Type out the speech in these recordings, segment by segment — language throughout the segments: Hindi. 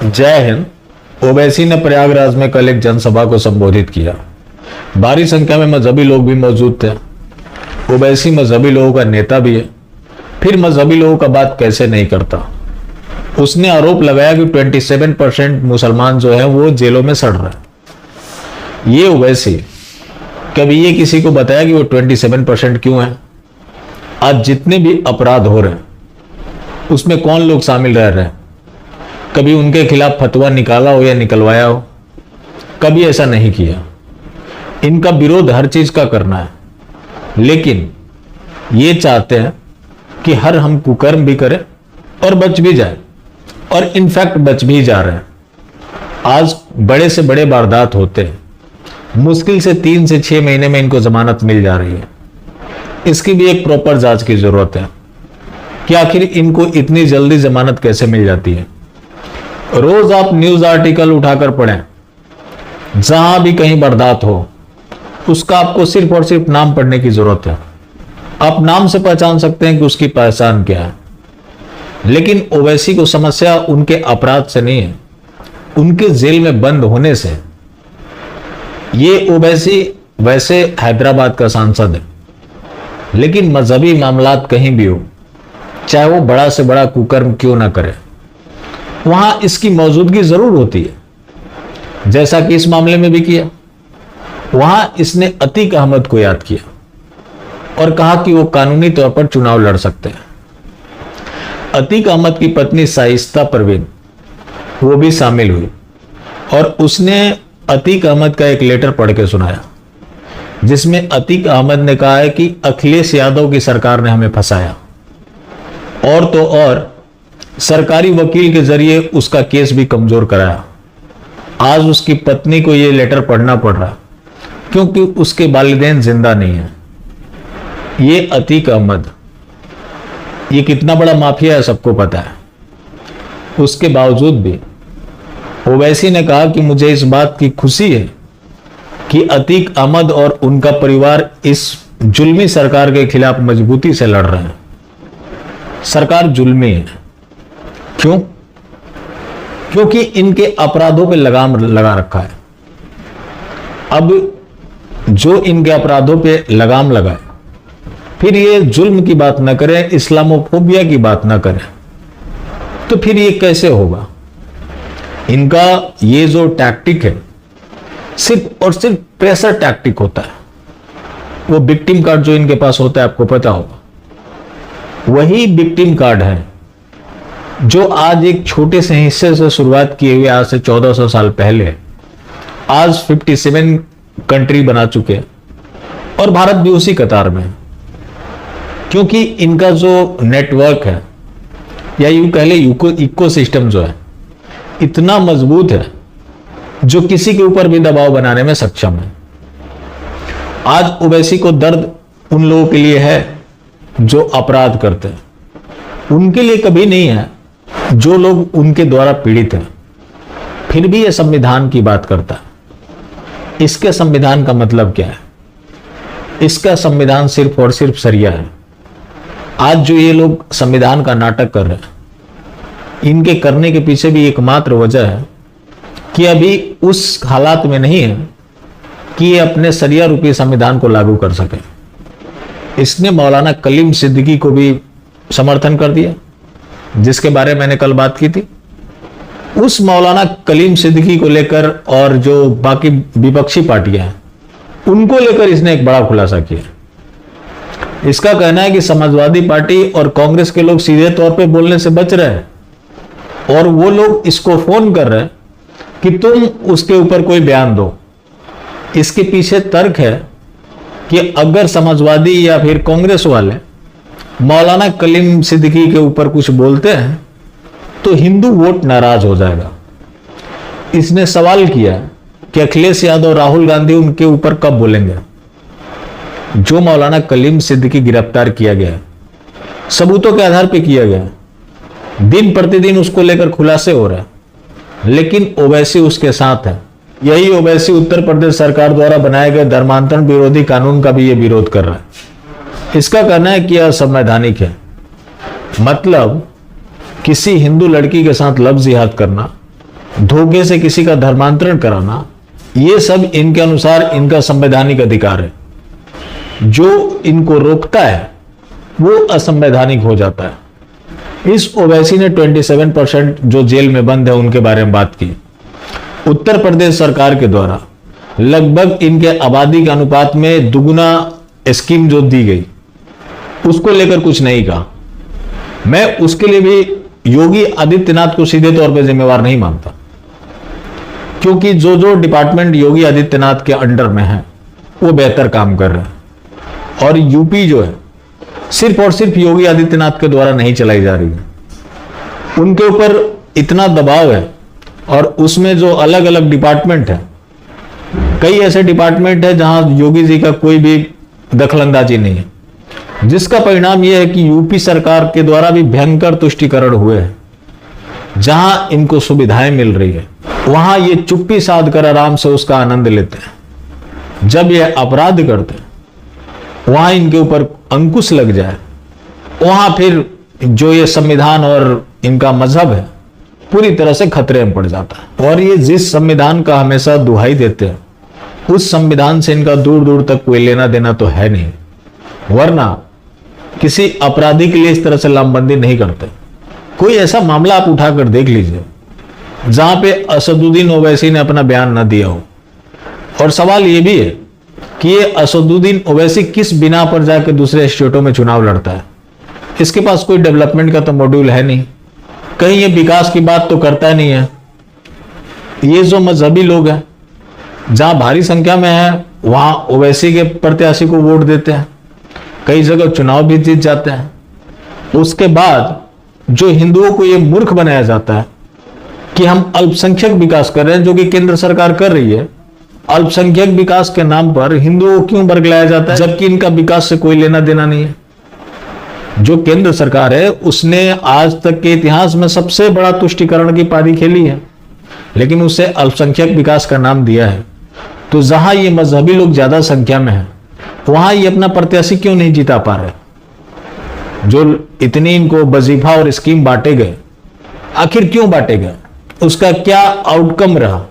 जय हिंद। ओवैसी ने प्रयागराज में कल एक जनसभा को संबोधित किया। भारी संख्या में मजहबी लोग भी मौजूद थे। ओवैसी मजहबी लोगों का नेता भी है, फिर मजहबी लोगों का बात कैसे नहीं करता। उसने आरोप लगाया कि 27% मुसलमान जो है वो जेलों में सड़ रहे हैं। ये ओवैसी कभी ये किसी को बताया कि वो 27% क्यों है? आज जितने भी अपराध हो रहे हैं उसमें कौन लोग शामिल रह रहे हैं? कभी उनके खिलाफ फतवा निकाला हो या निकलवाया हो? कभी ऐसा नहीं किया। इनका विरोध हर चीज का करना है, लेकिन ये चाहते हैं कि हर हम कुकर्म भी करें और बच भी जाए, और इनफैक्ट बच भी जा रहे हैं। आज बड़े से बड़े वारदात होते हैं, मुश्किल से 3 से 6 महीने में इनको जमानत मिल जा रही है। इसकी भी एक प्रॉपर जांच की जरूरत है कि आखिर इनको इतनी जल्दी जमानत कैसे मिल जाती है। रोज आप न्यूज आर्टिकल उठाकर पढ़ें, जहां भी कहीं वारदात हो उसका आपको सिर्फ और सिर्फ नाम पढ़ने की जरूरत है। आप नाम से पहचान सकते हैं कि उसकी पहचान क्या है। लेकिन ओवैसी को समस्या उनके अपराध से नहीं है, उनके जेल में बंद होने से। ये ओवैसी वैसे हैदराबाद का सांसद है, लेकिन मजहबी मामलात कहीं भी हो, चाहे वो बड़ा से बड़ा कुकर्म क्यों ना करे, वहां इसकी मौजूदगी जरूर होती है। जैसा कि इस मामले में भी किया। वहां इसने अतीक अहमद को याद किया और कहा कि वो कानूनी तौर पर चुनाव लड़ सकते हैं। अतीक अहमद की पत्नी शाइस्ता परवीन वो भी शामिल हुई और उसने अतीक अहमद का एक लेटर पढ़ के सुनाया, जिसमें अतीक अहमद ने कहा है कि अखिलेश यादव की सरकार ने हमें फंसाया, और तो और सरकारी वकील के जरिए उसका केस भी कमजोर कराया। आज उसकी पत्नी को यह लेटर पढ़ना पड़ रहा क्योंकि उसके वालिदैन जिंदा नहीं है। ये अतीक अहमद ये कितना बड़ा माफिया है सबको पता है। उसके बावजूद भी ओवैसी ने कहा कि मुझे इस बात की खुशी है कि अतीक अहमद और उनका परिवार इस जुल्मी सरकार के खिलाफ मजबूती से लड़ रहे हैं। सरकार जुल्मी है। क्यों? क्योंकि इनके अपराधों पे लगाम लगा रखा है। अब जो इनके अपराधों पे लगाम लगाए, फिर ये जुल्म की बात ना करें, इस्लामोफोबिया की बात ना करें, तो फिर ये कैसे होगा? इनका ये जो टैक्टिक है सिर्फ और सिर्फ प्रेशर टैक्टिक होता है। वो विक्टिम कार्ड जो इनके पास होता है, आपको पता होगा, वही विक्टिम कार्ड है जो आज एक छोटे से हिस्से से शुरुआत किए हुए आज से 1400 साल पहले आज 57 कंट्री बना चुके हैं, और भारत भी उसी कतार में। क्योंकि इनका जो नेटवर्क है, या यूं कह ले इकोसिस्टम जो है, इतना मजबूत है जो किसी के ऊपर भी दबाव बनाने में सक्षम है। आज ओवैसी को दर्द उन लोगों के लिए है जो अपराध करते हैं, उनके लिए कभी नहीं है जो लोग उनके द्वारा पीड़ित हैं। फिर भी यह संविधान की बात करता है। इसके संविधान का मतलब क्या है? इसका संविधान सिर्फ और सिर्फ सरिया है। आज जो ये लोग संविधान का नाटक कर रहे हैं, इनके करने के पीछे भी एकमात्र वजह है कि अभी उस हालात में नहीं है कि ये अपने सरिया रूपी संविधान को लागू कर सके। इसने मौलाना कलीम सिद्दीकी को भी समर्थन कर दिया, जिसके बारे में मैंने कल बात की थी। उस मौलाना कलीम सिद्दीकी को लेकर और जो बाकी विपक्षी पार्टियां हैं उनको लेकर इसने एक बड़ा खुलासा किया। इसका कहना है कि समाजवादी पार्टी और कांग्रेस के लोग सीधे तौर पे बोलने से बच रहे हैं, और वो लोग इसको फोन कर रहे हैं कि तुम उसके ऊपर कोई बयान दो। इसके पीछे तर्क है कि अगर समाजवादी या फिर कांग्रेस वाले मौलाना कलीम सिद्दीकी के ऊपर कुछ बोलते हैं तो हिंदू वोट नाराज हो जाएगा। इसने सवाल किया कि अखिलेश यादव, राहुल गांधी उनके ऊपर कब बोलेंगे। जो मौलाना कलीम सिद्दीकी गिरफ्तार किया गया, सबूतों के आधार पर किया गया, दिन प्रतिदिन उसको लेकर खुलासे हो रहे हैं, लेकिन ओवैसी उसके साथ है। यही ओवैसी उत्तर प्रदेश सरकार द्वारा बनाए गए धर्मांतरण विरोधी कानून का भी ये विरोध कर रहा है। इसका कहना है कि यह असंवैधानिक है। मतलब किसी हिंदू लड़की के साथ लव जिहाद करना धोखे से किसी का धर्मांतरण कराना, ये सब इनके अनुसार इनका संवैधानिक अधिकार है। जो इनको रोकता है वो असंवैधानिक हो जाता है। इस ओवैसी ने 27% जो जेल में बंद है उनके बारे में बात की। उत्तर प्रदेश सरकार के द्वारा लगभग इनके आबादी के अनुपात में दुगुना स्कीम जो दी गई, उसको लेकर कुछ नहीं कहा। मैं उसके लिए भी योगी आदित्यनाथ को सीधे तौर पर जिम्मेवार नहीं मानता, क्योंकि जो जो डिपार्टमेंट योगी आदित्यनाथ के अंडर में है वो बेहतर काम कर रहे हैं। और यूपी जो है सिर्फ और सिर्फ योगी आदित्यनाथ के द्वारा नहीं चलाई जा रही है, उनके ऊपर इतना दबाव है। और उसमें जो अलग अलग डिपार्टमेंट है, कई ऐसे डिपार्टमेंट है जहां योगी जी का कोई भी दखलंदाजी नहीं है, जिसका परिणाम यह है कि यूपी सरकार के द्वारा भी भयंकर तुष्टीकरण हुए हैं। जहां इनको सुविधाएं मिल रही है वहां ये चुप्पी साध कर आराम से उसका आनंद लेते हैं। जब ये अपराध करते हैं वहां इनके ऊपर अंकुश लग जाए, वहां फिर जो ये संविधान और इनका मजहब है पूरी तरह से खतरे में पड़ जाता है। और ये जिस संविधान का हमेशा दुहाई देते हैं उस संविधान से इनका दूर दूर तक कोई लेना देना तो है नहीं, वरना किसी अपराधी के लिए इस तरह से लामबंदी नहीं करते। कोई ऐसा मामला आप उठाकर देख लीजिए जहां पे असदुद्दीन ओवैसी ने अपना बयान न दिया हो। और सवाल यह भी है कि ये असदुद्दीन ओवैसी किस बिना पर जाकर दूसरे स्टेटों में चुनाव लड़ता है। इसके पास कोई डेवलपमेंट का तो मॉड्यूल है नहीं, कहीं ये विकास की बात तो करता नहीं है। ये जो मजहबी लोग हैं जहां भारी संख्या में है वहां ओवैसी के प्रत्याशी को वोट देते हैं, कई जगह चुनाव भी जीत जाते हैं। उसके बाद जो हिंदुओं को ये मूर्ख बनाया जाता है कि हम अल्पसंख्यक विकास कर रहे हैं, जो कि केंद्र सरकार कर रही है। अल्पसंख्यक विकास के नाम पर हिंदुओं को क्यों बरगलाया जाता है, जबकि इनका विकास से कोई लेना देना नहीं है। जो केंद्र सरकार है उसने आज तक के इतिहास में सबसे बड़ा तुष्टीकरण की पारी खेली है, लेकिन उसे अल्पसंख्यक विकास का नाम दिया है। तो जहां ये मजहबी लोग ज्यादा संख्या में है वहां ये अपना प्रत्याशी क्यों नहीं जिता पा रहे। जो इतनी इनको वजीफा और स्कीम बांटे गए, आखिर क्यों बांटे गए, उसका क्या आउटकम रहा,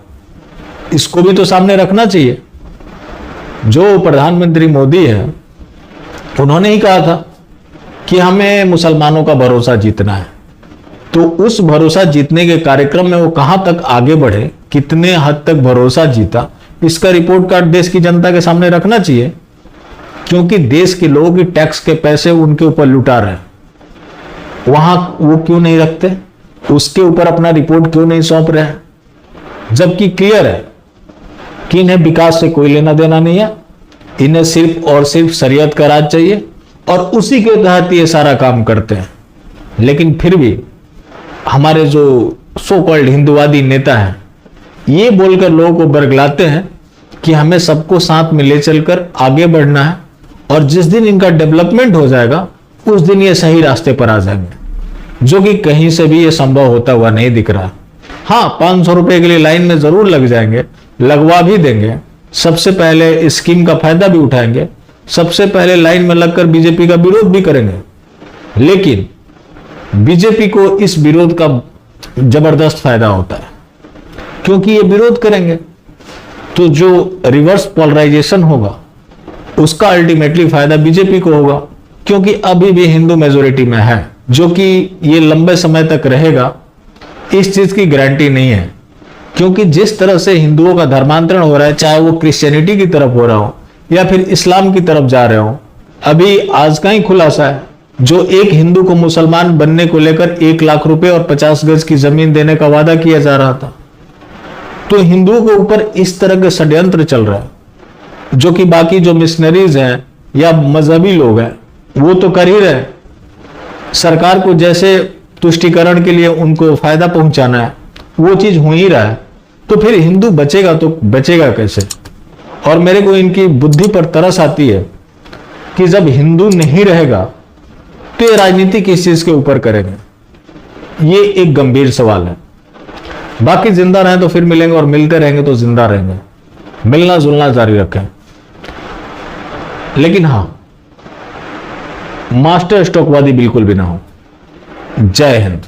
इसको भी तो सामने रखना चाहिए। जो प्रधानमंत्री मोदी है उन्होंने ही कहा था कि हमें मुसलमानों का भरोसा जीतना है। तो उस भरोसा जीतने के कार्यक्रम में वो कहां तक आगे बढ़े, कितने हद तक भरोसा जीता, इसका रिपोर्ट कार्ड देश की जनता के सामने रखना चाहिए। क्योंकि देश के लोग टैक्स के पैसे उनके ऊपर लुटा रहे हैं, वहां वो क्यों नहीं रखते, उसके ऊपर अपना रिपोर्ट क्यों नहीं सौंप रहे हैं, जबकि क्लियर है कि इन्हें विकास से कोई लेना देना नहीं है। इन्हें सिर्फ और सिर्फ शरीयत का राज चाहिए और उसी के तहत ये सारा काम करते हैं। लेकिन फिर भी हमारे जो सो कॉल्ड हिंदुवादी नेता हैं ये बोलकर लोगों को बरगलाते हैं कि हमें सबको साथ में ले चलकर आगे बढ़ना है, और जिस दिन इनका डेवलपमेंट हो जाएगा उस दिन ये सही रास्ते पर आ जाएंगे, जो कि कहीं से भी ये संभव होता हुआ नहीं दिख रहा। हाँ, 500 रुपए के लिए लाइन में जरूर लग जाएंगे, लगवा भी देंगे, सबसे पहले इस स्कीम का फायदा भी उठाएंगे, सबसे पहले लाइन में लगकर बीजेपी का विरोध भी करेंगे। लेकिन बीजेपी को इस विरोध का जबरदस्त फायदा होता है, क्योंकि ये विरोध करेंगे तो जो रिवर्स पोलराइजेशन होगा उसका अल्टीमेटली फायदा बीजेपी को होगा, क्योंकि अभी भी हिंदू मेजोरिटी में है, जो कि ये लंबे समय तक रहेगा इस चीज की गारंटी नहीं है। क्योंकि जिस तरह से हिंदुओं का धर्मांतरण हो रहा है, चाहे वो क्रिश्चियनिटी की तरफ हो रहा हो या फिर इस्लाम की तरफ जा रहे हो, अभी आज का ही खुलासा है, जो एक हिंदू को मुसलमान बनने को लेकर 1 लाख रुपए और 50 गज की जमीन देने का वादा किया जा रहा था। तो हिंदुओं के ऊपर इस तरह के षड्यंत्र चल रहा है, जो कि बाकी जो मिशनरीज हैं या मजहबी लोग हैं वो तो कर ही रहे। सरकार को जैसे तुष्टीकरण के लिए उनको फायदा पहुंचाना है वो चीज हो ही रहा है, तो फिर हिंदू बचेगा तो बचेगा कैसे। और मेरे को इनकी बुद्धि पर तरस आती है कि जब हिंदू नहीं रहेगा तो ये राजनीति किस चीज के ऊपर करेंगे, ये एक गंभीर सवाल है। बाकी जिंदा रहें तो फिर मिलेंगे, और मिलते रहेंगे तो जिंदा रहेंगे। मिलना जुलना जारी रखें, लेकिन हां, मास्टर स्ट्रोकवादी बिल्कुल भी ना हो। जय हिंद।